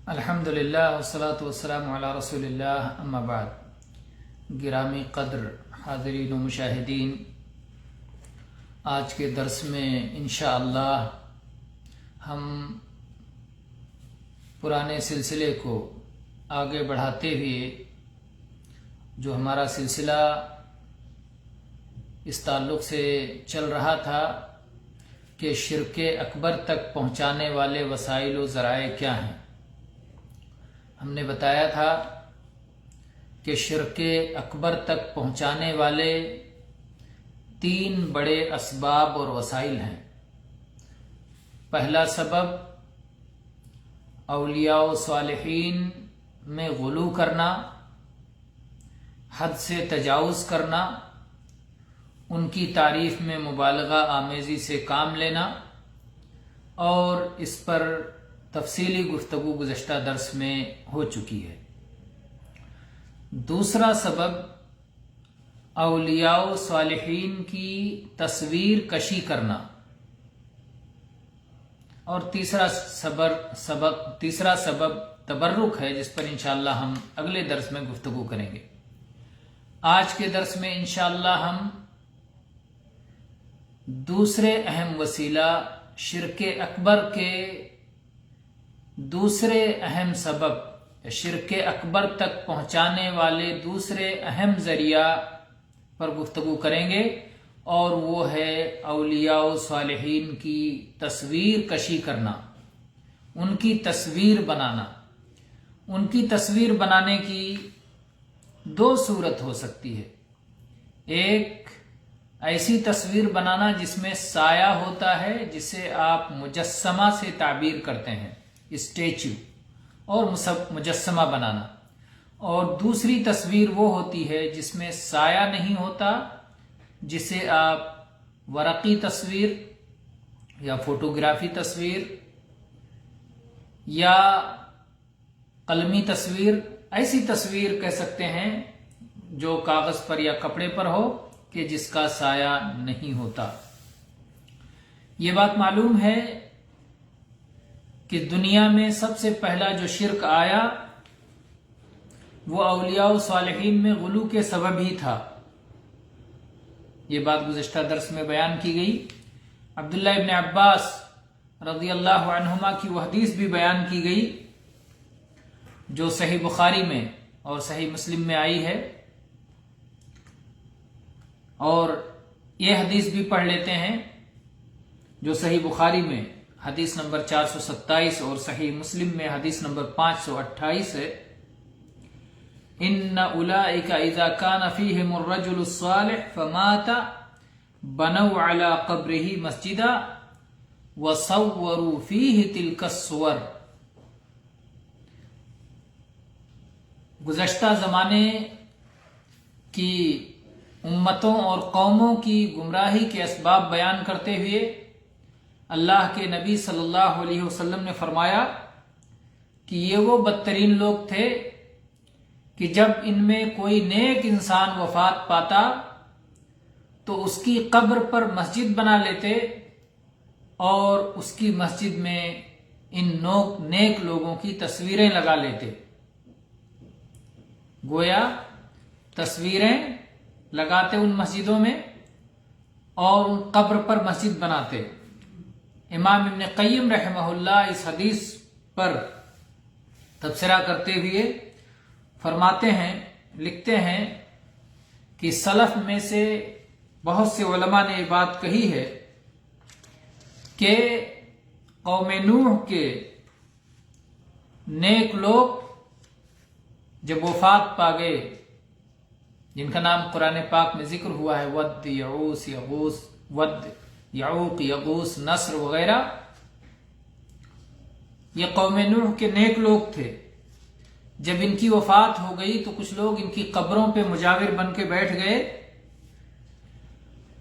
الحمدللہ والصلاة والسلام علی رسول اللہ اما بعد۔ گرامی قدر حاضرین و مشاہدین، آج کے درس میں انشاءاللہ ہم پرانے سلسلے کو آگے بڑھاتے ہوئے جو ہمارا سلسلہ اس تعلق سے چل رہا تھا کہ شرک اکبر تک پہنچانے والے وسائل و ذرائع کیا ہیں، ہم نے بتایا تھا کہ شرک اکبر تک پہنچانے والے 3 بڑے اسباب اور وسائل ہیں۔ پہلا سبب اولیاء و صالحین میں غلو کرنا، حد سے تجاوز کرنا، ان کی تعریف میں مبالغہ آمیزی سے کام لینا، اور اس پر تفصیلی گفتگو گزشتہ درس میں ہو چکی ہے۔ دوسرا سبب اولیاء و صالحین کی تصویر کشی کرنا، اور تیسرا سبب تبرک ہے، جس پر انشاءاللہ ہم اگلے درس میں گفتگو کریں گے۔ آج کے درس میں انشاءاللہ ہم دوسرے اہم وسیلہ شرک اکبر کے دوسرے اہم سبب، شرک اکبر تک پہنچانے والے دوسرے اہم ذریعہ پر گفتگو کریں گے، اور وہ ہے اولیاء و صالحین کی تصویر کشی کرنا، ان کی تصویر بنانا۔ ان کی تصویر بنانے کی 2 صورت ہو سکتی ہے۔ ایک ایسی تصویر بنانا جس میں سایہ ہوتا ہے، جسے آپ مجسمہ سے تعبیر کرتے ہیں، اسٹیچو اور مجسمہ بنانا، اور دوسری تصویر وہ ہوتی ہے جس میں سایہ نہیں ہوتا، جسے آپ ورقی تصویر یا فوٹوگرافی تصویر یا قلمی تصویر، ایسی تصویر کہہ سکتے ہیں جو کاغذ پر یا کپڑے پر ہو کہ جس کا سایہ نہیں ہوتا۔ یہ بات معلوم ہے کہ دنیا میں سب سے پہلا جو شرک آیا وہ اولیاء و صالحین میں غلو کے سبب ہی تھا۔ یہ بات گزشتہ درس میں بیان کی گئی۔ عبداللہ ابن عباس رضی اللہ عنہما کی وہ حدیث بھی بیان کی گئی جو صحیح بخاری میں اور صحیح مسلم میں آئی ہے، اور یہ حدیث بھی پڑھ لیتے ہیں جو صحیح بخاری میں حدیث نمبر 427 اور صحیح مسلم میں حدیث نمبر 528 ہے۔ ان اولئک اذا کان فیہم الرجل الصالح فمات بنوا علی قبرہ مسجدا وصوروا فیہ تلک الصور۔ گزشتہ زمانے کی امتوں اور قوموں کی گمراہی کے اسباب بیان کرتے ہوئے اللہ کے نبی صلی اللہ علیہ وسلم نے فرمایا کہ یہ وہ بدترین لوگ تھے کہ جب ان میں کوئی نیک انسان وفات پاتا تو اس کی قبر پر مسجد بنا لیتے، اور اس کی مسجد میں ان نیک لوگوں کی تصویریں لگا لیتے۔ گویا تصویریں لگاتے ان مسجدوں میں اور ان قبر پر مسجد بناتے۔ امام ابن قیم رحمہ اللہ اس حدیث پر تبصرہ کرتے ہوئے فرماتے ہیں، لکھتے ہیں کہ سلف میں سے بہت سے علماء نے یہ بات کہی ہے کہ قوم نوح کے نیک لوگ جب وفات پا گئے، جن کا نام قرآن پاک میں ذکر ہوا ہے، ود، یعوق، یغوث، نصر وغیرہ، یہ قوم نوح کے نیک لوگ تھے۔ جب ان کی وفات ہو گئی تو کچھ لوگ ان کی قبروں پہ مجاور بن کے بیٹھ گئے،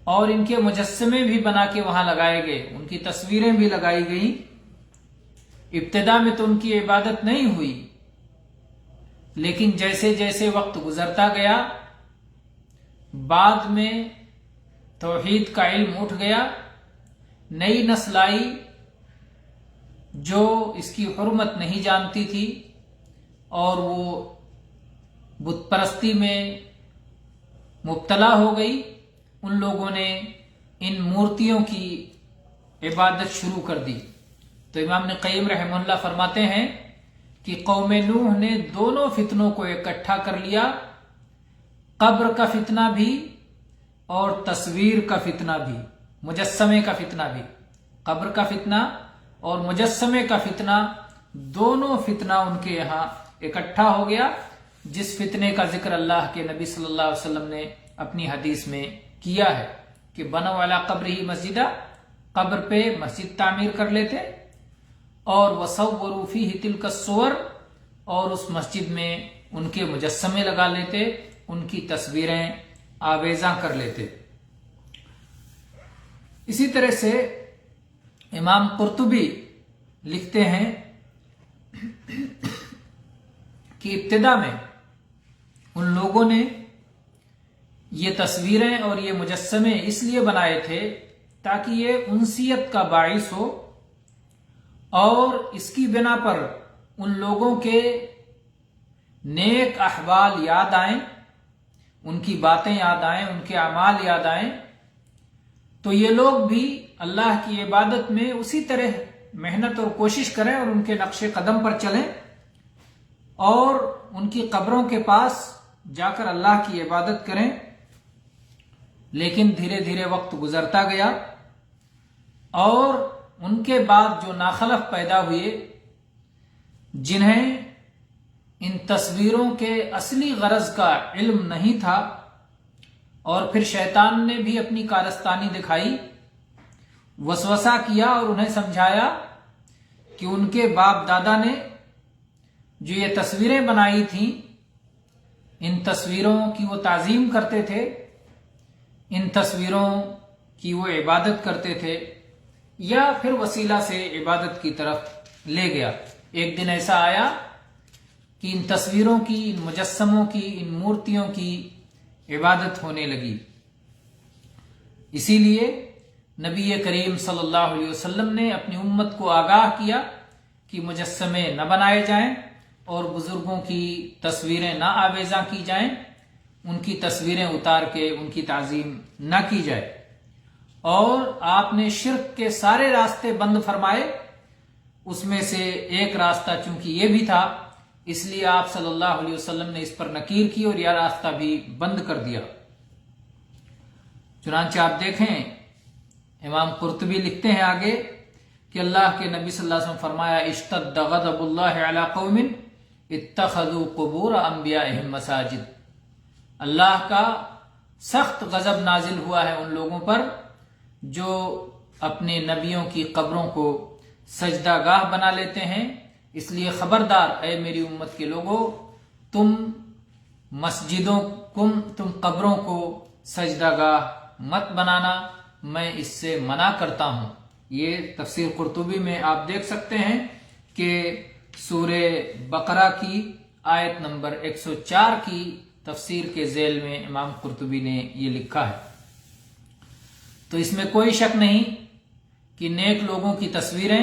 اور ان کے مجسمے بھی بنا کے وہاں لگائے گئے، ان کی تصویریں بھی لگائی گئیں۔ ابتدا میں تو ان کی عبادت نہیں ہوئی، لیکن جیسے جیسے وقت گزرتا گیا، بعد میں توحید کا علم اٹھ گیا، نئی نسل آئی جو اس کی حرمت نہیں جانتی تھی اور وہ بت پرستی میں مبتلا ہو گئی، ان لوگوں نے ان مورتیوں کی عبادت شروع کر دی۔ تو امام ابن قیم رحمہ اللہ فرماتے ہیں کہ قوم نوح نے دونوں فتنوں کو اکٹھا کر لیا، قبر کا فتنہ بھی اور تصویر کا فتنہ بھی، مجسمے کا فتنہ بھی۔ قبر کا فتنہ اور مجسمے کا فتنہ، دونوں فتنہ ان کے یہاں اکٹھا ہو گیا، جس فتنے کا ذکر اللہ کے نبی صلی اللہ علیہ وسلم نے اپنی حدیث میں کیا ہے کہ بنو علی قبر ہی مسجدہ، قبر پہ مسجد تعمیر کر لیتے، اور وصوروا فیہ تلک الصور، اور اس مسجد میں ان کے مجسمے لگا لیتے، ان کی تصویریں آویزاں کر لیتے۔ اسی طرح سے امام قرطبی لکھتے ہیں کہ ابتدا میں ان لوگوں نے یہ تصویریں اور یہ مجسمے اس لیے بنائے تھے تاکہ یہ انسیت کا باعث ہو، اور اس کی بنا پر ان لوگوں کے نیک احوال یاد آئیں، ان کی باتیں یاد آئیں، ان کے اعمال یاد آئیں، تو یہ لوگ بھی اللہ کی عبادت میں اسی طرح محنت اور کوشش کریں اور ان کے نقش قدم پر چلیں، اور ان کی قبروں کے پاس جا کر اللہ کی عبادت کریں۔ لیکن دھیرے دھیرے وقت گزرتا گیا، اور ان کے بعد جو ناخلف پیدا ہوئے، جنہیں ان تصویروں کے اصلی غرض کا علم نہیں تھا، اور پھر شیطان نے بھی اپنی کارستانی دکھائی، وسوسہ کیا اور انہیں سمجھایا کہ ان کے باپ دادا نے جو یہ تصویریں بنائی تھیں، ان تصویروں کی وہ تعظیم کرتے تھے، ان تصویروں کی وہ عبادت کرتے تھے، یا پھر وسیلہ سے عبادت کی طرف لے گیا۔ ایک دن ایسا آیا کہ ان تصویروں کی، ان مجسموں کی، ان مورتیوں کی عبادت ہونے لگی۔ اسی لیے نبی کریم صلی اللہ علیہ وسلم نے اپنی امت کو آگاہ کیا کہ مجسمے نہ بنائے جائیں اور بزرگوں کی تصویریں نہ آویزاں کی جائیں، ان کی تصویریں اتار کے ان کی تعظیم نہ کی جائے، اور آپ نے شرک کے سارے راستے بند فرمائے۔ اس میں سے ایک راستہ چونکہ یہ بھی تھا، اس لیے آپ صلی اللہ علیہ وسلم نے اس پر نکیر کی اور یہ راستہ بھی بند کر دیا۔ چنانچہ آپ دیکھیں امام قرطبی لکھتے ہیں آگے کہ اللہ کے نبی صلی اللہ علیہ وسلم فرمایا اشتد غضب اللہ علی قوم اتخذوا قبور انبیائہم مساجد۔ اللہ کا سخت غضب نازل ہوا ہے ان لوگوں پر جو اپنے نبیوں کی قبروں کو سجدہ گاہ بنا لیتے ہیں۔ اس لیے خبردار اے میری امت کے لوگوں، تم تم قبروں کو سجدہ گاہ مت بنانا، میں اس سے منع کرتا ہوں۔ یہ تفسیر قرطبی میں آپ دیکھ سکتے ہیں کہ سورہ بقرہ کی آیت نمبر 104 کی تفسیر کے ذیل میں امام قرطبی نے یہ لکھا ہے۔ تو اس میں کوئی شک نہیں کہ نیک لوگوں کی تصویریں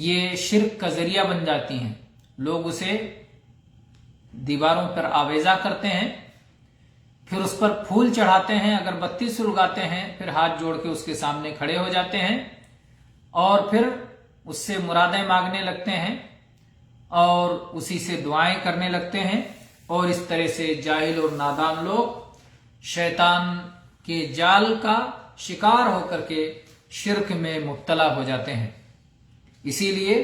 یہ شرک کا ذریعہ بن جاتی ہیں۔ لوگ اسے دیواروں پر آویزہ کرتے ہیں، پھر اس پر پھول چڑھاتے ہیں، اگربتی سلگاتے ہیں، پھر ہاتھ جوڑ کے اس کے سامنے کھڑے ہو جاتے ہیں، اور پھر اس سے مرادیں مانگنے لگتے ہیں اور اسی سے دعائیں کرنے لگتے ہیں، اور اس طرح سے جاہل اور نادان لوگ شیطان کے جال کا شکار ہو کر کے شرک میں مبتلا ہو جاتے ہیں۔ اسی لیے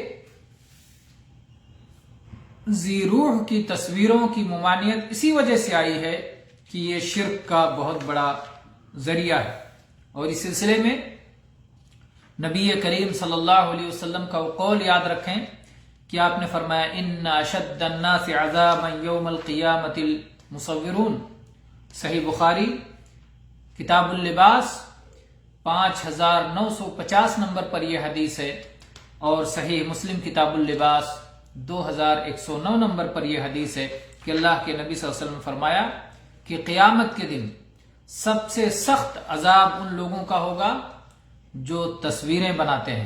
ذی روح کی تصویروں کی ممانعت اسی وجہ سے آئی ہے کہ یہ شرک کا بہت بڑا ذریعہ ہے۔ اور اس سلسلے میں نبی کریم صلی اللہ علیہ وسلم کا وہ قول یاد رکھیں کہ آپ نے فرمایا ان اشد الناس عذابا یوم القیامت المصورون۔ صحیح بخاری کتاب اللباس 5950 نمبر پر یہ حدیث ہے، اور صحیح مسلم کتاب اللباس 2109 نمبر پر یہ حدیث ہے کہ اللہ کے نبی صلی اللہ علیہ وسلم نے فرمایا کہ قیامت کے دن سب سے سخت عذاب ان لوگوں کا ہوگا جو تصویریں بناتے ہیں،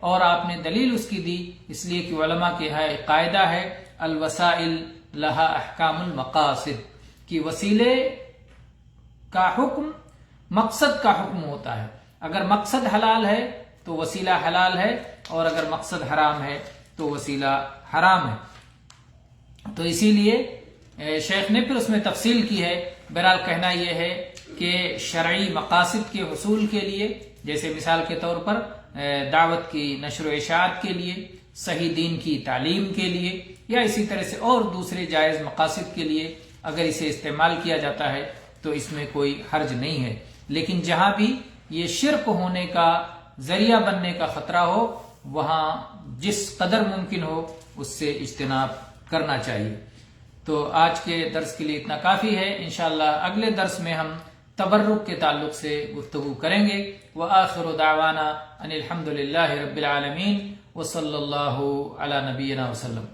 اور آپ نے دلیل اس کی دی، اس لیے کہ علماء کے یہاں ایک قاعدہ ہے الوسائل لہا احکام المقاصد، کہ وسیلے کا حکم مقصد کا حکم ہوتا ہے. اگر مقصد حلال ہے تو وسیلہ حلال ہے، اور اگر مقصد حرام ہے تو وسیلہ حرام ہے. تو اسی لیے شیخ نے پھر اس میں تفصیل کی ہے. بہرحال کہنا یہ ہے کہ شرعی مقاصد کے حصول کے لیے، جیسے مثال کے طور پر دعوت کی نشر و اشاعت کے لیے، صحیح دین کی تعلیم کے لیے، یا اسی طرح سے اور دوسرے جائز مقاصد کے لیے اگر اسے استعمال کیا جاتا ہے تو اس میں کوئی حرج نہیں ہے. لیکن جہاں بھی یہ شرک ہونے کا ذریعہ بننے کا خطرہ ہو، وہاں جس قدر ممکن ہو اس سے اجتناب کرنا چاہیے. تو آج کے درس کے لیے اتنا کافی ہے. انشاءاللہ اگلے درس میں ہم تبرک کے تعلق سے گفتگو کریں گے. وآخر دعوانا ان الحمد للہ رب العالمین وصلی اللہ علی نبینا وسلم.